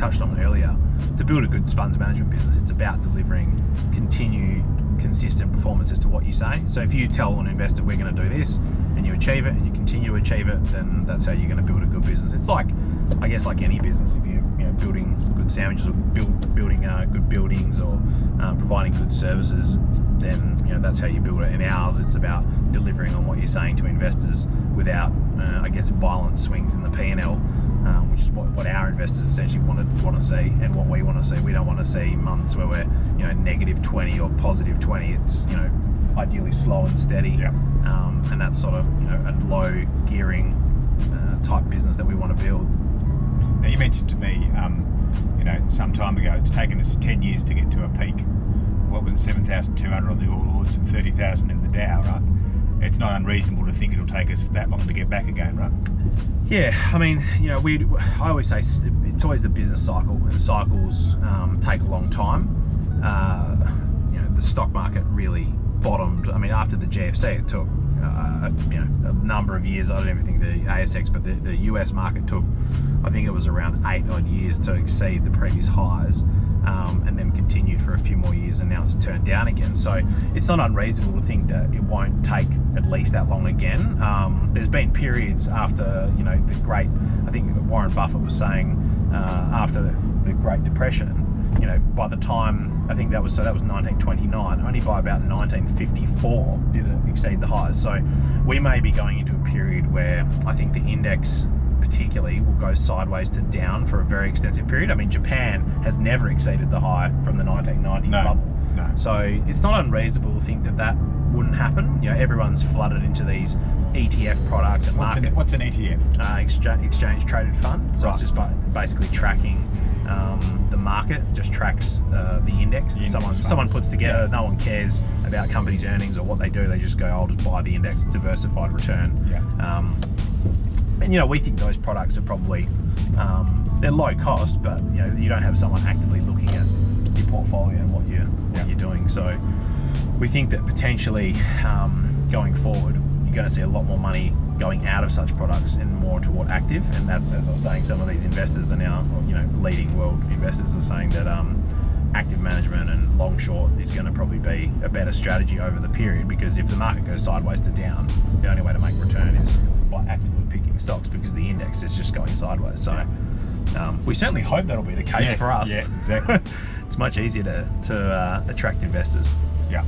touched on earlier, to build a good funds management business, it's about delivering continued, consistent performance as to what you say. So if you tell an investor we're going to do this, and you achieve it, and you continue to achieve it, then that's how you're going to build a good business. It's like, I guess, like any business. If you're building good sandwiches or building good buildings or providing good services, then that's how you build it. In ours, it's about delivering on what you're saying to investors without, I guess, violent swings in the P&L, which is what our investors essentially want to see, and what we want to see. We don't want to see months where we're negative 20 or positive 20. It's ideally slow and steady, and that's sort of a low gearing type business that we want to build. Now, you mentioned to me, some time ago, it's taken us 10 years to get to a peak. What was it, 7,200 on the All Ords and 30,000 in the Dow, right? It's not unreasonable to think it'll take us that long to get back again, right? Yeah, I mean, I always say it's always the business cycle, and cycles take a long time. The stock market really bottomed. I mean, after the GFC, it took a number of years. I don't even think the ASX, but the US market took, I think it was around 8 odd years to exceed the previous highs, and then continued for a few more years, and now it's turned down again. So it's not unreasonable to think that it won't take at least that long again. There's been periods after the great, I think Warren Buffett was saying, after the Great Depression, by the time, I think that was 1929, only by about 1954 did it exceed the highs. So we may be going into a period where I think the index particularly will go sideways to down for a very extensive period. I mean, Japan has never exceeded the high from the 1990 bubble. No. So it's not unreasonable to think that wouldn't happen. Everyone's flooded into these ETF products and market. What's an ETF? Exchange traded fund. So It's just basically tracking the market, just tracks the index that someone puts together. No one cares about companies' earnings or what they do. They just go, I'll just buy the index, diversified return. And we think those products are probably they're low cost, but you don't have someone actively looking at your portfolio and what you're doing. So we think that potentially going forward, you're going to see a lot more money going out of such products and more toward active. And that's, as I was saying, some of these investors are now, leading world investors are saying that active management and long short is going to probably be a better strategy over the period, because if the market goes sideways to down, the only way to make return is by actively picking stocks, because the index is just going sideways. So we certainly hope that'll be the case for us. Yeah, exactly. It's much easier to attract investors. Yeah.